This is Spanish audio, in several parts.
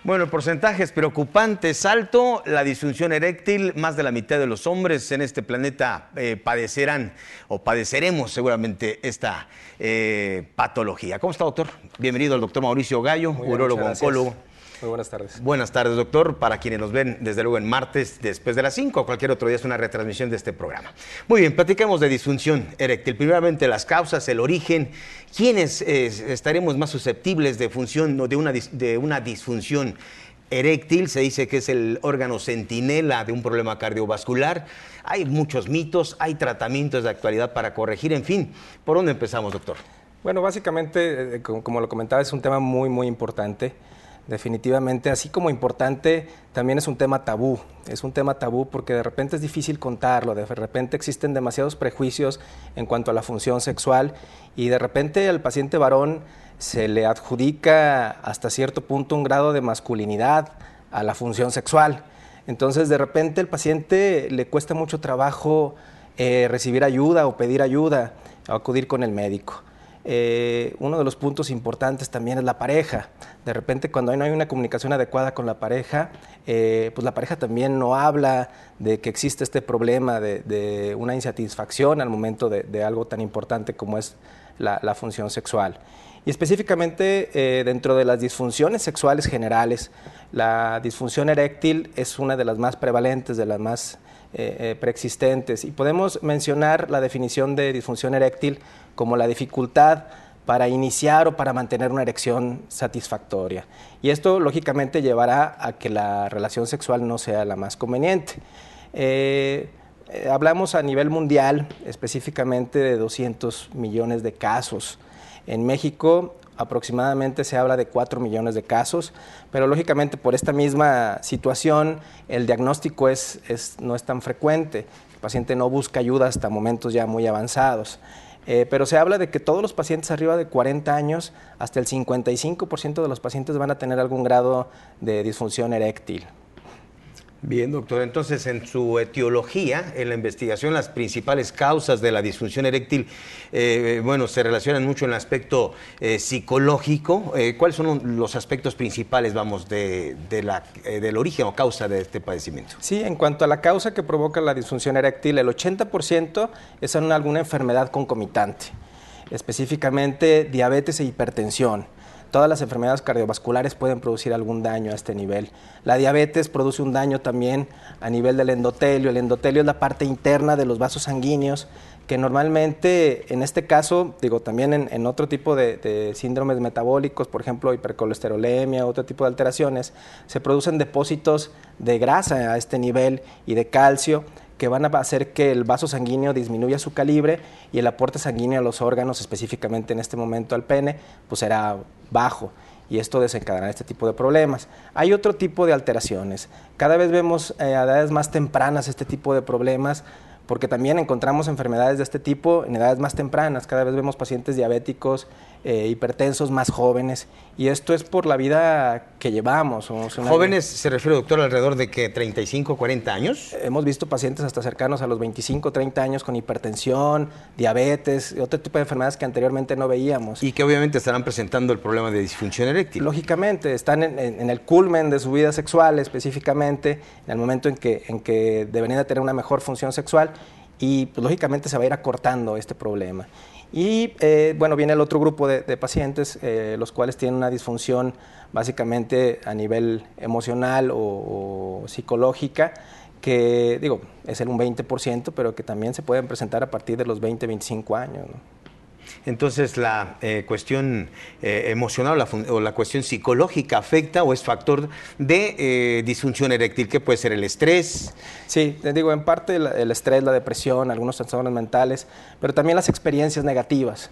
Bueno, el porcentaje es preocupante, es alto. La disfunción eréctil, más de la mitad de los hombres en este planeta padecerán o padeceremos seguramente esta patología. ¿Cómo está, doctor? Bienvenido al doctor Mauricio Gallo, urólogo oncólogo. Muy buenas tardes. Buenas tardes, doctor. Para quienes nos ven, desde luego, en martes, después de las 5 o cualquier otro día, es una retransmisión de este programa. Muy bien, platiquemos de disfunción eréctil. Primeramente, las causas, el origen. ¿Quiénes estaremos más susceptibles de una disfunción eréctil? Se dice que es el órgano centinela de un problema cardiovascular. Hay muchos mitos, hay tratamientos de actualidad para corregir. En fin, ¿por dónde empezamos, doctor? Bueno, básicamente, como lo comentaba, es un tema muy importante. Definitivamente, así como importante, también es un tema tabú. Es un tema tabú porque de repente es difícil contarlo, de repente existen demasiados prejuicios en cuanto a la función sexual y de repente al paciente varón se le adjudica hasta cierto punto un grado de masculinidad a la función sexual. Entonces, de repente al paciente le cuesta mucho trabajo recibir ayuda o pedir ayuda o acudir con el médico. Uno de los puntos importantes también es la pareja. De repente, cuando no hay una comunicación adecuada con la pareja, pues la pareja también no habla de que existe este problema de una insatisfacción al momento de algo tan importante como es la función sexual. Y específicamente dentro de las disfunciones sexuales generales, la disfunción eréctil es una de las más prevalentes, de las más preexistentes. Y podemos mencionar la definición de disfunción eréctil como la dificultad para iniciar o para mantener una erección satisfactoria. Y esto, lógicamente, llevará a que la relación sexual no sea la más conveniente. Hablamos a nivel mundial, específicamente de 200 millones de casos. En México, aproximadamente se habla de 4 millones de casos, pero lógicamente por esta misma situación el diagnóstico no es tan frecuente. El paciente no busca ayuda hasta momentos ya muy avanzados. Pero se habla de que todos los pacientes arriba de 40 años, hasta el 55% de los pacientes van a tener algún grado de disfunción eréctil. Bien, doctor. Entonces, en su etiología, en la investigación, las principales causas de la disfunción eréctil, se relacionan mucho en el aspecto psicológico. ¿Cuáles son los aspectos principales, del origen o causa de este padecimiento? Sí, en cuanto a la causa que provoca la disfunción eréctil, el 80% es alguna enfermedad concomitante, específicamente diabetes e hipertensión. Todas las enfermedades cardiovasculares pueden producir algún daño a este nivel. La diabetes produce un daño también a nivel del endotelio. El endotelio es la parte interna de los vasos sanguíneos que normalmente, en este caso, también en otro tipo de síndromes metabólicos, por ejemplo, hipercolesterolemia, otro tipo de alteraciones, se producen depósitos de grasa a este nivel y de calcio que van a hacer que el vaso sanguíneo disminuya su calibre y el aporte sanguíneo a los órganos, específicamente en este momento al pene, pues será bajo y esto desencadenará este tipo de problemas. Hay otro tipo de alteraciones. Cada vez vemos a edades más tempranas este tipo de problemas porque también encontramos enfermedades de este tipo en edades más tempranas. Cada vez vemos pacientes diabéticos, hipertensos más jóvenes, y esto es por la vida que llevamos. ¿Jóvenes se refiere, doctor, alrededor de que 35, 40 años? Hemos visto pacientes hasta cercanos a los 25, 30 años con hipertensión, diabetes, y otro tipo de enfermedades que anteriormente no veíamos. Y que obviamente estarán presentando el problema de disfunción eréctil. Lógicamente, están en el culmen de su vida sexual, específicamente, en el momento en que deberían de tener una mejor función sexual, y pues, lógicamente se va a ir acortando este problema. Y viene el otro grupo de pacientes, los cuales tienen una disfunción básicamente a nivel emocional o psicológica, que es un 20%, pero que también se pueden presentar a partir de los 20, 25 años, ¿no? Entonces, ¿la cuestión emocional o la cuestión psicológica afecta o es factor de disfunción eréctil? ¿Qué puede ser el estrés? Sí, en parte el estrés, la depresión, algunos trastornos mentales, pero también las experiencias negativas.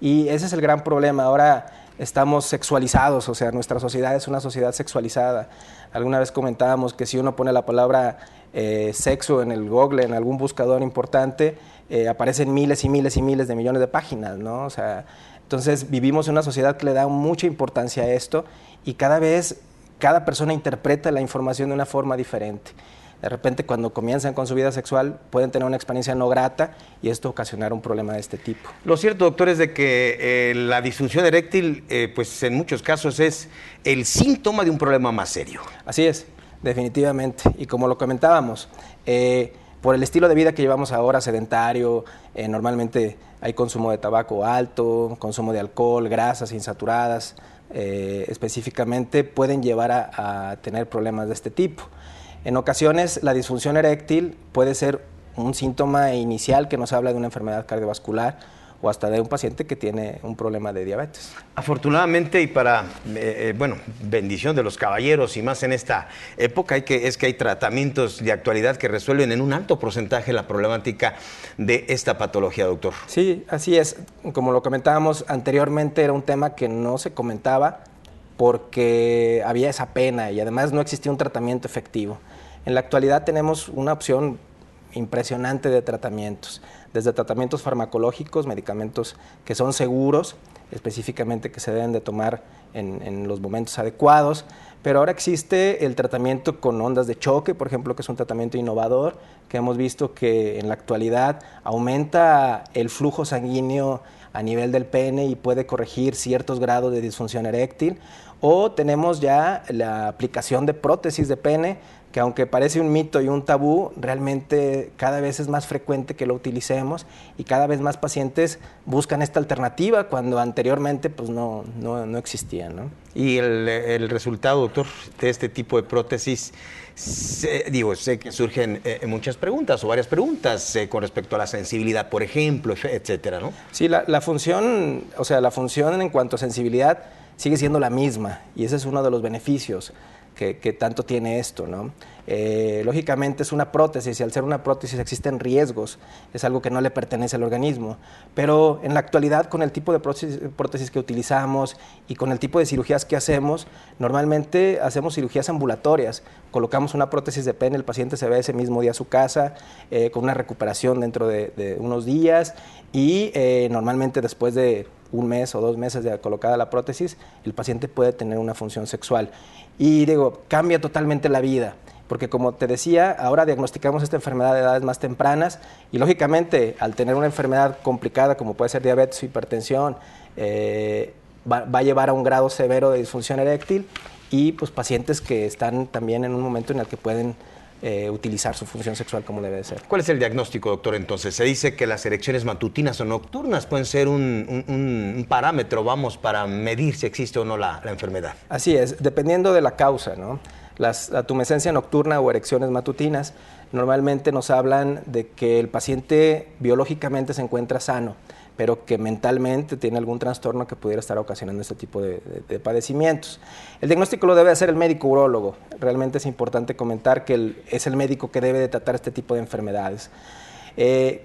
Y ese es el gran problema. Ahora estamos sexualizados, o sea, nuestra sociedad es una sociedad sexualizada. Alguna vez comentábamos que si uno pone la palabra sexo en el Google, en algún buscador importante, aparecen miles y miles y miles de millones de páginas, ¿no? O sea, entonces vivimos en una sociedad que le da mucha importancia a esto y cada vez cada persona interpreta la información de una forma diferente. de repente cuando comienzan con su vida sexual pueden tener una experiencia no grata y esto ocasionar un problema de este tipo. Lo cierto, doctor, es de que la disfunción eréctil, pues en muchos casos es el síntoma de un problema más serio. Así es, definitivamente. Y como lo comentábamos, por el estilo de vida que llevamos ahora, sedentario, normalmente hay consumo de tabaco alto, consumo de alcohol, grasas insaturadas, específicamente pueden llevar a tener problemas de este tipo. En ocasiones la disfunción eréctil puede ser un síntoma inicial que nos habla de una enfermedad cardiovascular o hasta de un paciente que tiene un problema de diabetes. Afortunadamente y para, bendición de los caballeros y más en esta época, hay tratamientos de actualidad que resuelven en un alto porcentaje la problemática de esta patología, doctor. Sí, así es. Como lo comentábamos anteriormente, era un tema que no se comentaba porque había esa pena y además no existía un tratamiento efectivo. En la actualidad tenemos una opción impresionante de tratamientos, desde tratamientos farmacológicos, medicamentos que son seguros, específicamente que se deben de tomar en los momentos adecuados, pero ahora existe el tratamiento con ondas de choque, por ejemplo, que es un tratamiento innovador, que hemos visto que en la actualidad aumenta el flujo sanguíneo a nivel del pene y puede corregir ciertos grados de disfunción eréctil, o tenemos ya la aplicación de prótesis de pene, que aunque parece un mito y un tabú, realmente cada vez es más frecuente que lo utilicemos y cada vez más pacientes buscan esta alternativa cuando anteriormente pues no existía, ¿no? Y el resultado, doctor, de este tipo de prótesis, sé que surgen muchas preguntas o varias preguntas con respecto a la sensibilidad, por ejemplo, etcétera, ¿no? Sí, la función, la función en cuanto a sensibilidad sigue siendo la misma y ese es uno de los beneficios que tanto tiene esto, ¿no? Lógicamente es una prótesis y al ser una prótesis existen riesgos, es algo que no le pertenece al organismo, pero en la actualidad con el tipo de prótesis que utilizamos y con el tipo de cirugías que hacemos, normalmente hacemos cirugías ambulatorias, colocamos una prótesis de pene, el paciente se va ese mismo día a su casa con una recuperación dentro de unos días y normalmente después de un mes o 2 meses de colocada la prótesis, el paciente puede tener una función sexual. Y cambia totalmente la vida, porque como te decía, ahora diagnosticamos esta enfermedad de edades más tempranas y lógicamente al tener una enfermedad complicada como puede ser diabetes o hipertensión, va a llevar a un grado severo de disfunción eréctil y pues pacientes que están también en un momento en el que pueden utilizar su función sexual como debe de ser. ¿Cuál es el diagnóstico, doctor, entonces? Se dice que las erecciones matutinas o nocturnas pueden ser un parámetro, para medir si existe o no la enfermedad. Así es, dependiendo de la causa, ¿no? La tumescencia nocturna o erecciones matutinas normalmente nos hablan de que el paciente biológicamente se encuentra sano, pero que mentalmente tiene algún trastorno que pudiera estar ocasionando este tipo de padecimientos. El diagnóstico lo debe hacer el médico urólogo. Realmente es importante comentar que es el médico que debe de tratar este tipo de enfermedades.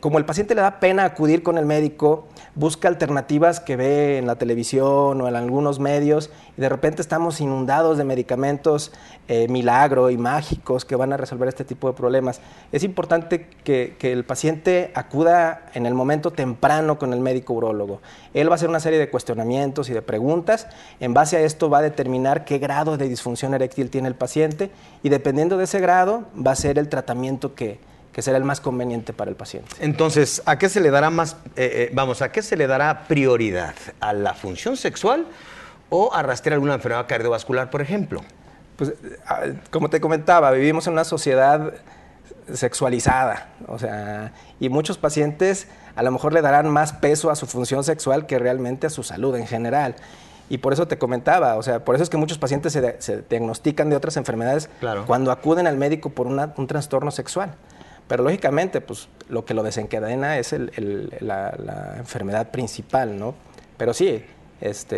Como el paciente le da pena acudir con el médico, busca alternativas que ve en la televisión o en algunos medios y de repente estamos inundados de medicamentos milagro y mágicos que van a resolver este tipo de problemas. Es importante que el paciente acuda en el momento temprano con el médico urólogo. Él va a hacer una serie de cuestionamientos y de preguntas. En base a esto va a determinar qué grado de disfunción eréctil tiene el paciente y dependiendo de ese grado va a ser el tratamiento que será el más conveniente para el paciente. Entonces, ¿a qué se le dará ¿a qué se le dará prioridad? ¿A la función sexual o a rastrear alguna enfermedad cardiovascular, por ejemplo? Pues, como te comentaba, vivimos en una sociedad sexualizada, y muchos pacientes a lo mejor le darán más peso a su función sexual que realmente a su salud en general. Y por eso te comentaba, por eso es que muchos pacientes se diagnostican de otras enfermedades cuando acuden al médico por un trastorno sexual. Pero lógicamente, pues lo que lo desencadena es la enfermedad principal, ¿no? Pero sí,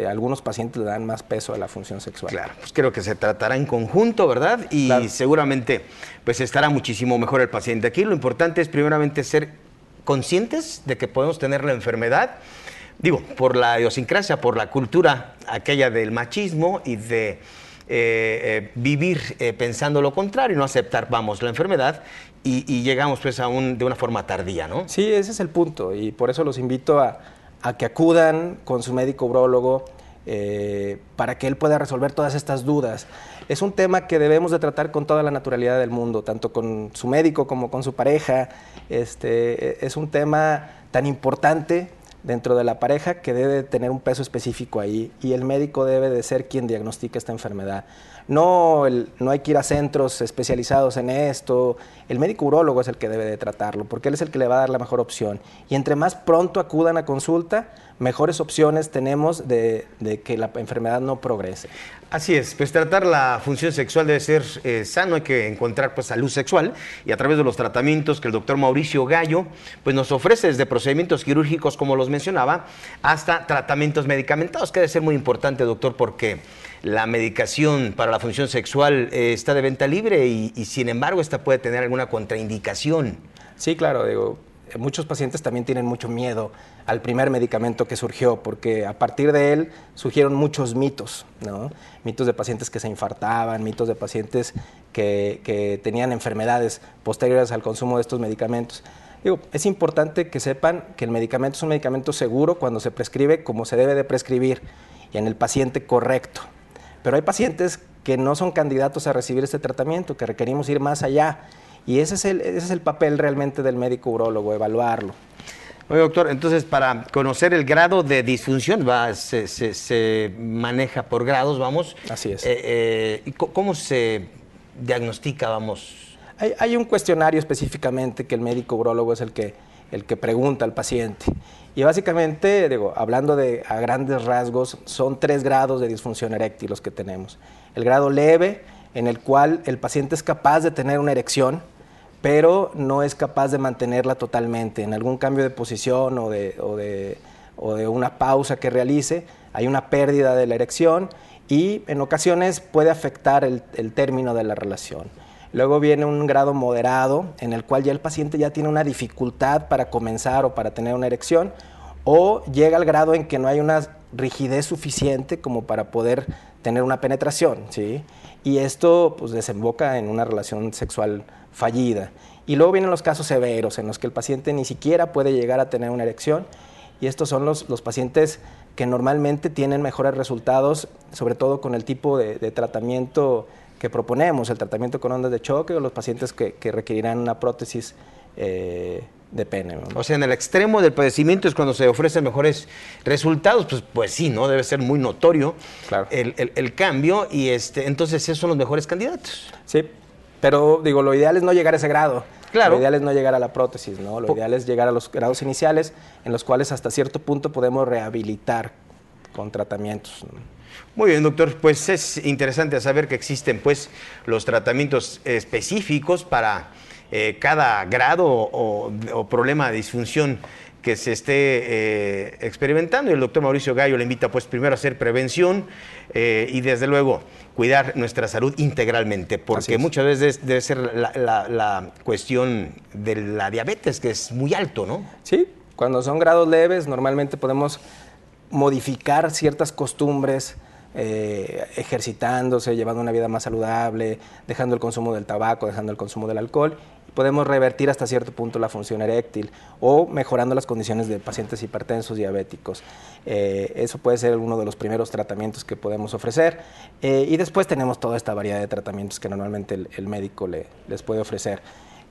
algunos pacientes le dan más peso a la función sexual. Claro, pues creo que se tratará en conjunto, ¿verdad? Y seguramente pues estará muchísimo mejor el paciente. Aquí lo importante es primeramente ser conscientes de que podemos tener la enfermedad, por la idiosincrasia, por la cultura aquella del machismo y de vivir pensando lo contrario y no aceptar, la enfermedad y llegamos pues de una forma tardía, ¿no? Sí, ese es el punto y por eso los invito a que acudan con su médico urólogo para que él pueda resolver todas estas dudas. es un tema que debemos de tratar con toda la naturalidad del mundo, tanto con su médico como con su pareja. Es un tema tan importante dentro de la pareja que debe tener un peso específico ahí, y el médico debe de ser quien diagnostique esta enfermedad. No hay que ir a centros especializados en esto. El médico urólogo es el que debe de tratarlo, porque él es el que le va a dar la mejor opción. Y entre más pronto acudan a consulta, mejores opciones tenemos de que la enfermedad no progrese. Así es, pues tratar la función sexual debe ser sano, hay que encontrar pues salud sexual, y a través de los tratamientos que el doctor Mauricio Gallo pues nos ofrece, desde procedimientos quirúrgicos como los mencionaba, hasta tratamientos medicamentosos, que debe ser muy importante, doctor, porque la medicación para la función sexual está de venta libre y sin embargo esta puede tener alguna contraindicación. Sí, claro, digo, muchos pacientes también tienen mucho miedo al primer medicamento que surgió, porque a partir de él surgieron muchos mitos, ¿no? Mitos de pacientes que se infartaban, mitos de pacientes que tenían enfermedades posteriores al consumo de estos medicamentos. Digo, es importante que sepan que el medicamento es un medicamento seguro cuando se prescribe como se debe de prescribir y en el paciente correcto. Pero hay pacientes que no son candidatos a recibir este tratamiento, que requerimos ir más allá. Y ese es el papel realmente del médico urólogo, evaluarlo. Oye, doctor, entonces para conocer el grado de disfunción se maneja por grados, vamos. Así es. ¿Cómo se diagnostica, vamos? Hay un cuestionario específicamente que el médico urólogo es el que pregunta al paciente. Y básicamente, digo, hablando a grandes rasgos, son 3 grados de disfunción eréctil los que tenemos. El grado leve, en el cual el paciente es capaz de tener una erección, pero no es capaz de mantenerla totalmente. En algún cambio de posición o de una pausa que realice, hay una pérdida de la erección y en ocasiones puede afectar el término de la relación. Luego viene un grado moderado, en el cual ya el paciente ya tiene una dificultad para comenzar o para tener una erección, o llega al grado en que no hay una rigidez suficiente como para poder tener una penetración, ¿sí? Y esto pues desemboca en una relación sexual fallida. Y luego vienen los casos severos, en los que el paciente ni siquiera puede llegar a tener una erección, y estos son los pacientes que normalmente tienen mejores resultados, sobre todo con el tipo de tratamiento que proponemos, el tratamiento con ondas de choque, o los pacientes que requerirán una prótesis de pene, ¿no? O sea, en el extremo del padecimiento es cuando se ofrecen mejores resultados, pues sí, ¿no? Debe ser muy notorio, claro, el cambio, y entonces esos son los mejores candidatos. Sí, pero digo, lo ideal es no llegar a ese grado. Claro. Lo ideal es no llegar a la prótesis, ¿no? Lo ideal es llegar a los grados iniciales, en los cuales hasta cierto punto podemos rehabilitar con tratamientos, ¿no? Muy bien, doctor, pues es interesante saber que existen pues los tratamientos específicos para cada grado o problema de disfunción que se esté experimentando, y el doctor Mauricio Gallo le invita pues primero a hacer prevención y desde luego cuidar nuestra salud integralmente, porque muchas veces debe ser la cuestión de la diabetes, que es muy alto, ¿no? Sí, cuando son grados leves normalmente podemos modificar ciertas costumbres, ejercitándose, llevando una vida más saludable, dejando el consumo del tabaco, dejando el consumo del alcohol, y podemos revertir hasta cierto punto la función eréctil o mejorando las condiciones de pacientes hipertensos, diabéticos. Eso puede ser uno de los primeros tratamientos que podemos ofrecer, y después tenemos toda esta variedad de tratamientos que normalmente el médico les puede ofrecer.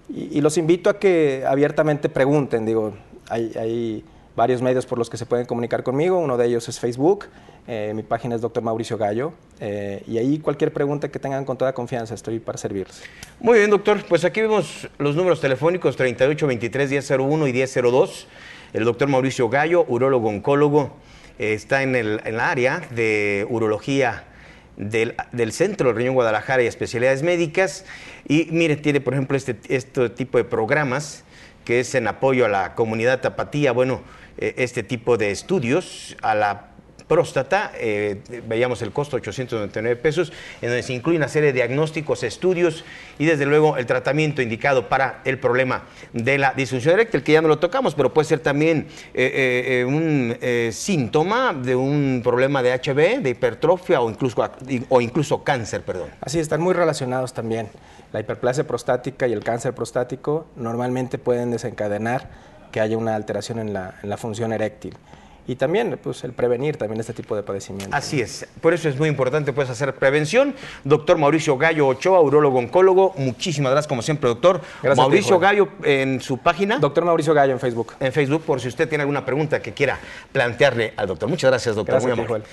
Y los invito a que abiertamente pregunten. Digo, hay varios medios por los que se pueden comunicar conmigo. Uno de ellos es Facebook, mi página es Dr. Mauricio Gallo, y ahí cualquier pregunta que tengan, con toda confianza estoy para servirles. Muy bien, doctor, pues aquí vemos los números telefónicos 38 23 1001 y 1002. El doctor Mauricio Gallo, urólogo oncólogo, está en la área de urología del Centro del Riñón Guadalajara y Especialidades Médicas, y mire, tiene por ejemplo este tipo de programas que es en apoyo a la comunidad tapatía. Bueno, este tipo de estudios a la próstata, veíamos el costo, 899 pesos, en donde se incluye una serie de diagnósticos, estudios y desde luego el tratamiento indicado para el problema de la disfunción eréctil, que ya no lo tocamos, pero puede ser también un síntoma de un problema de HB, de hipertrofia o incluso cáncer, perdón. Así, están muy relacionados también. La hiperplasia prostática y el cáncer prostático normalmente pueden desencadenar que haya una alteración en la función eréctil. y también pues, el prevenir también este tipo de padecimientos. Así es, por eso es muy importante pues hacer prevención. Doctor Mauricio Gallo Ochoa, urólogo oncólogo, muchísimas gracias como siempre, doctor. Gracias Mauricio a ti, Gallo en su página. Doctor Mauricio Gallo en Facebook. En Facebook, por si usted tiene alguna pregunta que quiera plantearle al doctor. Muchas gracias, doctor. Gracias, muy amable.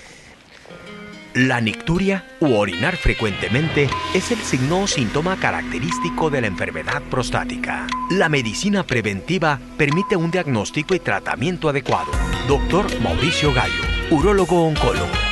La nicturia u orinar frecuentemente es el signo o síntoma característico de la enfermedad prostática. La medicina preventiva permite un diagnóstico y tratamiento adecuado. Doctor Mauricio Gallo, urólogo oncólogo.